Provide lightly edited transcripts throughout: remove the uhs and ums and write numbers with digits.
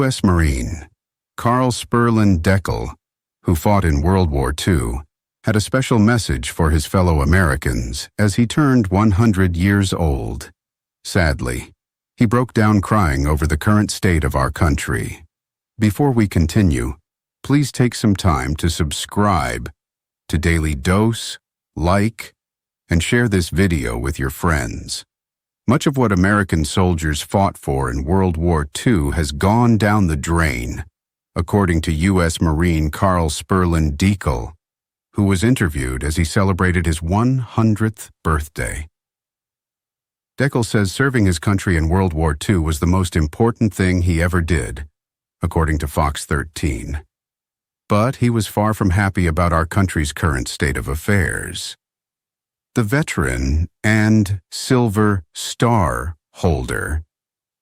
U.S. Marine Carl Spurlin Dekel, who fought in World War II, had a special message for his fellow Americans as he turned 100 years old. Sadly, he broke down crying over the current state of our country. Before we continue, please take some time to subscribe to Dailydose, like, and share this video with your friends. Much of what American soldiers fought for in World War II has gone down the drain, according to U.S. Marine Carl Spurlin Dekel, who was interviewed as he celebrated his 100th birthday. Dekel says serving his country in World War II was the most important thing he ever did, according to Fox 13. But he was far from happy about our country's current state of affairs. The veteran and Silver Star holder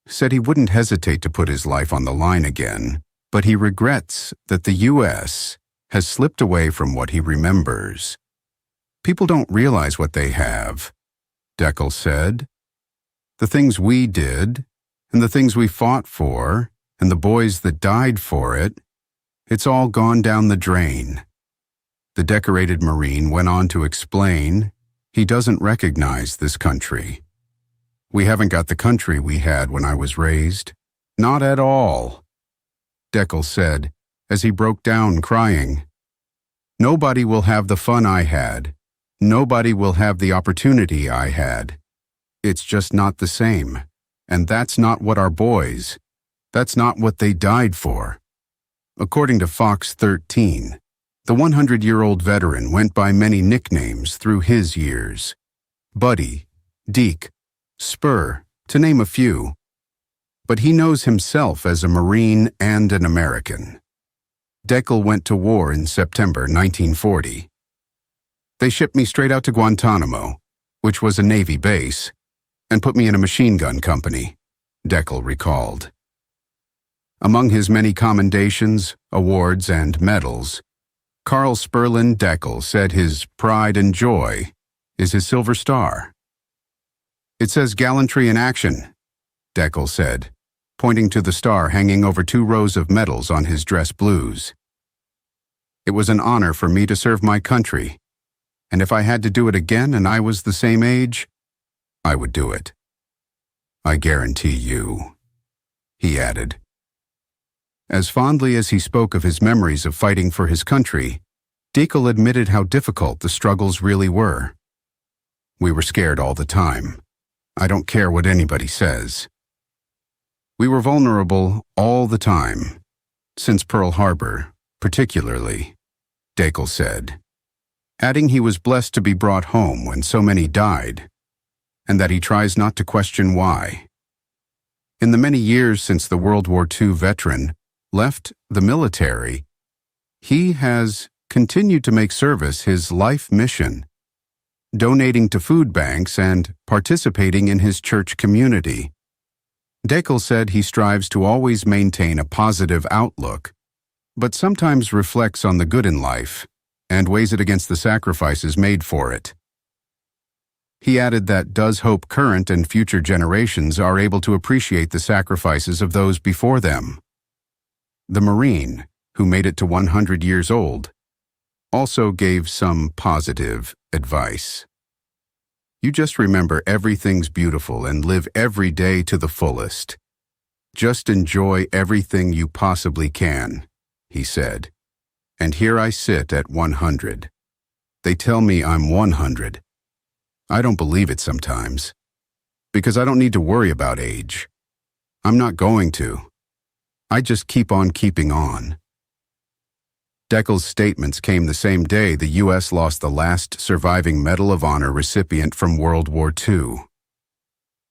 said he wouldn't hesitate to put his life on the line again, but he regrets that the U.S. has slipped away from what he remembers. People don't realize what they have, Dekel said. The things we did, and the things we fought for, and the boys that died for it, it's all gone down the drain. The decorated Marine went on to explain he doesn't recognize this country. We haven't got the country we had when I was raised. Not at all, Dekel said as he broke down crying. Nobody will have the fun I had. Nobody will have the opportunity I had. It's just not the same. And that's not what our boys, that's not what they died for. According to Fox 13, the 100-year-old veteran went by many nicknames through his years. Buddy, Deke, Spur, to name a few. But he knows himself as a Marine and an American. Dekel went to war in September 1940. They shipped me straight out to Guantanamo, which was a Navy base, and put me in a machine gun company, Dekel recalled. Among his many commendations, awards, and medals, Carl Spurlin Dekel said his pride and joy is his Silver Star. It says gallantry in action, Dekel said, pointing to the star hanging over 2 rows of medals on his dress blues. It was an honor for me to serve my country, and if I had to do it again and I was the same age, I would do it. I guarantee you, he added. As fondly as he spoke of his memories of fighting for his country, Dekel admitted how difficult the struggles really were. We were scared all the time. I don't care what anybody says. We were vulnerable all the time, since Pearl Harbor, particularly, Dekel said, adding he was blessed to be brought home when so many died, and that he tries not to question why. In the many years since the World War II veteran left the military, he has continued to make service his life mission, donating to food banks and participating in his church community. Dekel said he strives to always maintain a positive outlook, but sometimes reflects on the good in life and weighs it against the sacrifices made for it. He added that does hope current and future generations are able to appreciate the sacrifices of those before them. The Marine, who made it to 100 years old, also gave some positive advice. You just remember everything's beautiful and live every day to the fullest. Just enjoy everything you possibly can, he said. And here I sit at 100. They tell me I'm 100. I don't believe it sometimes, because I don't need to worry about age. I'm not going to. I just keep on keeping on. Dekel's statements came the same day the U.S. lost the last surviving Medal of Honor recipient from World War II.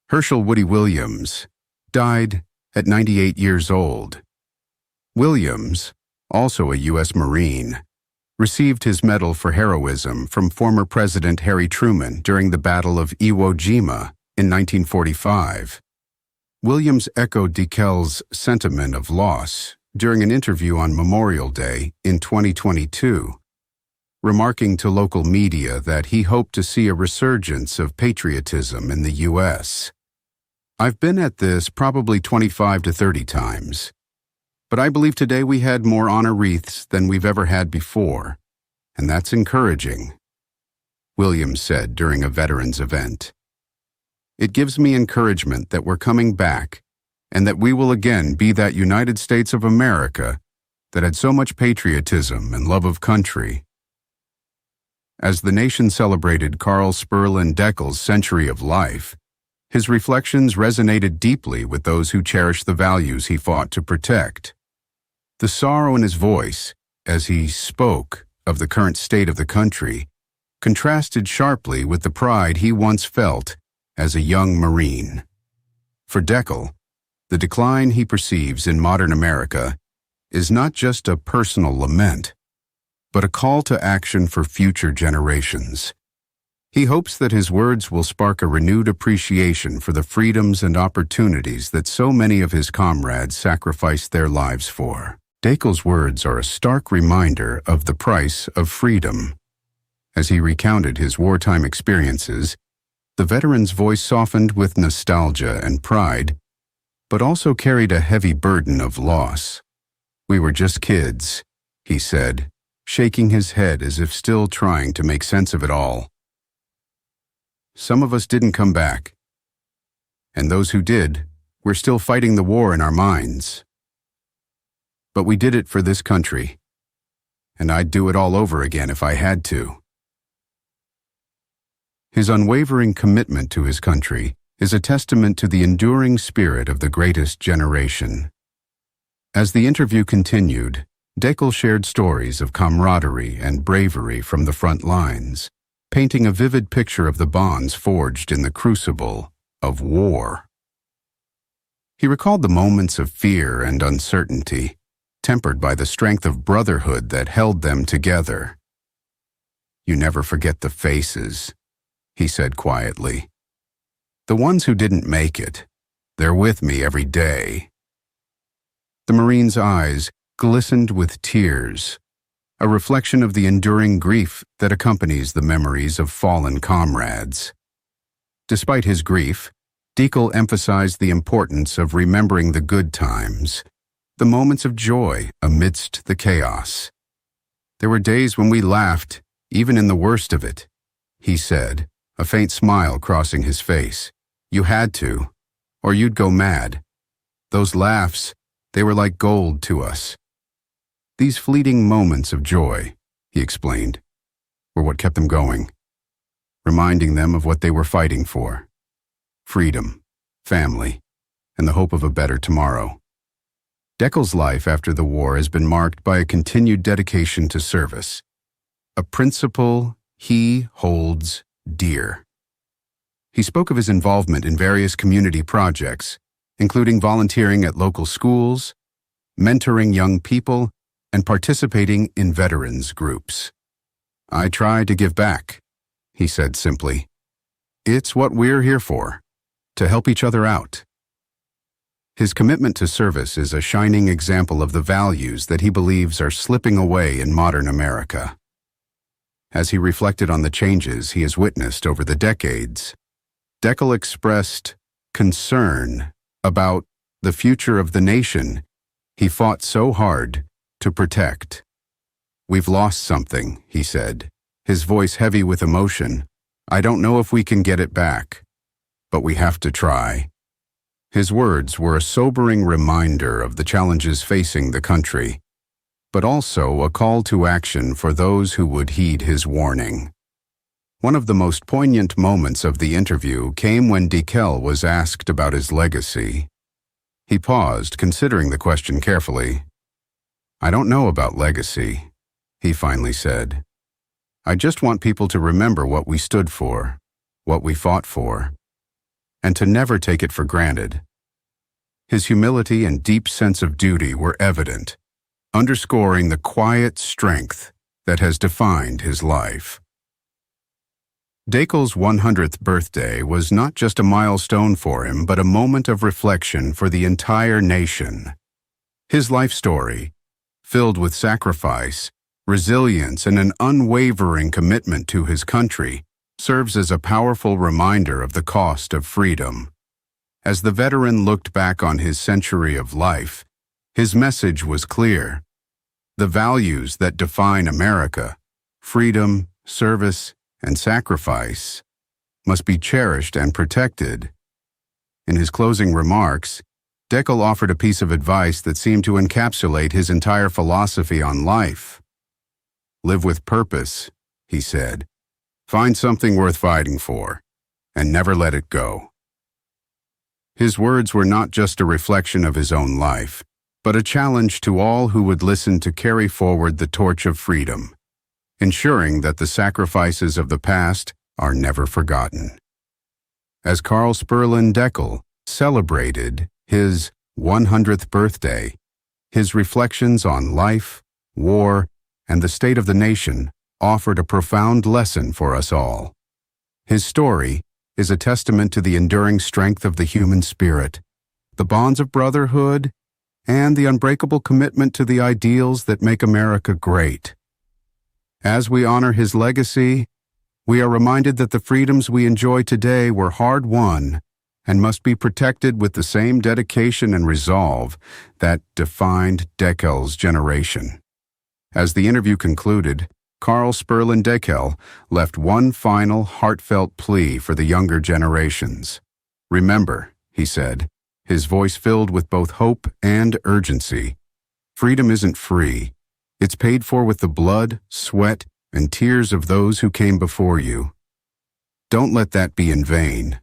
Herschel Woody Williams died at 98 years old. Williams, also a U.S. Marine, received his medal for heroism from former President Harry Truman during the Battle of Iwo Jima in 1945. Williams echoed Dekel's sentiment of loss during an interview on Memorial Day in 2022, remarking to local media that he hoped to see a resurgence of patriotism in the U.S. I've been at this probably 25 to 30 times. But I believe today we had more honor wreaths than we've ever had before, and that's encouraging," Williams said during a veterans event. "It gives me encouragement that we're coming back and that we will again be that United States of America that had so much patriotism and love of country." As the nation celebrated Carl Spurlin Dekel's century of life, his reflections resonated deeply with those who cherished the values he fought to protect. The sorrow in his voice, as he spoke of the current state of the country, contrasted sharply with the pride he once felt as a young Marine. For Dekel, the decline he perceives in modern America is not just a personal lament, but a call to action for future generations. He hopes that his words will spark a renewed appreciation for the freedoms and opportunities that so many of his comrades sacrificed their lives for. Dekel's words are a stark reminder of the price of freedom. As he recounted his wartime experiences, the veteran's voice softened with nostalgia and pride, but also carried a heavy burden of loss. "We were just kids," he said, shaking his head as if still trying to make sense of it all. "Some of us didn't come back, and those who did, we're still fighting the war in our minds. But we did it for this country, and I'd do it all over again if I had to." His unwavering commitment to his country is a testament to the enduring spirit of the greatest generation. As the interview continued, Dekel shared stories of camaraderie and bravery from the front lines, painting a vivid picture of the bonds forged in the crucible of war. He recalled the moments of fear and uncertainty, tempered by the strength of brotherhood that held them together. "You never forget the faces," he said quietly. "The ones who didn't make it, they're with me every day." The Marine's eyes glistened with tears, a reflection of the enduring grief that accompanies the memories of fallen comrades. Despite his grief, Dekel emphasized the importance of remembering the good times, the moments of joy amidst the chaos. "There were days when we laughed, even in the worst of it," he said, a faint smile crossing his face. "You had to, or you'd go mad. Those laughs, they were like gold to us." These fleeting moments of joy, he explained, were what kept them going, reminding them of what they were fighting for: freedom, family, and the hope of a better tomorrow. Dekel's life after the war has been marked by a continued dedication to service, a principle he holds dear. He spoke of his involvement in various community projects, including volunteering at local schools, mentoring young people, and participating in veterans groups. "I try to give back," he said simply. "It's what we're here for, to help each other out." His commitment to service is a shining example of the values that he believes are slipping away in modern America. As he reflected on the changes he has witnessed over the decades, Dekel expressed concern about the future of the nation he fought so hard to protect. "We've lost something," he said, his voice heavy with emotion. "I don't know if we can get it back, but we have to try." His words were a sobering reminder of the challenges facing the country, but also a call to action for those who would heed his warning. One of the most poignant moments of the interview came when Dekel was asked about his legacy. He paused, considering the question carefully. "I don't know about legacy," he finally said. "I just want people to remember what we stood for, what we fought for, and to never take it for granted." His humility and deep sense of duty were evident, underscoring the quiet strength that has defined his life. Dekel's 100th birthday was not just a milestone for him, but a moment of reflection for the entire nation. His life story, filled with sacrifice, resilience, and an unwavering commitment to his country, serves as a powerful reminder of the cost of freedom. As the veteran looked back on his century of life, His message was clear. The values that define America, freedom, service, and sacrifice, must be cherished and protected. In his closing remarks, Dekel offered a piece of advice that seemed to encapsulate his entire philosophy on life. "Live with purpose," he said. "Find something worth fighting for, and never let it go." His words were not just a reflection of his own life, but a challenge to all who would listen to carry forward the torch of freedom, ensuring that the sacrifices of the past are never forgotten. As Carl Spurlin Dekel celebrated his 100th birthday, his reflections on life, war, and the state of the nation offered a profound lesson for us all. His story is a testament to the enduring strength of the human spirit, the bonds of brotherhood, and the unbreakable commitment to the ideals that make America great. As we honor his legacy, we are reminded that the freedoms we enjoy today were hard-won and must be protected with the same dedication and resolve that defined Dekel's generation. As the interview concluded, Carl Spurlin Dekel left one final heartfelt plea for the younger generations. "Remember," he said, his voice filled with both hope and urgency, "freedom isn't free. It's paid for with the blood, sweat, and tears of those who came before you. Don't let that be in vain.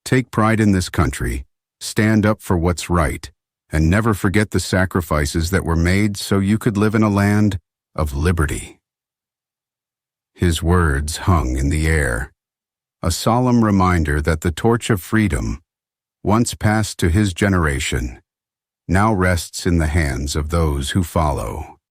Take pride in this country, stand up for what's right, and never forget the sacrifices that were made so you could live in a land of liberty." His words hung in the air, a solemn reminder that the torch of freedom, once passed to his generation, now rests in the hands of those who follow.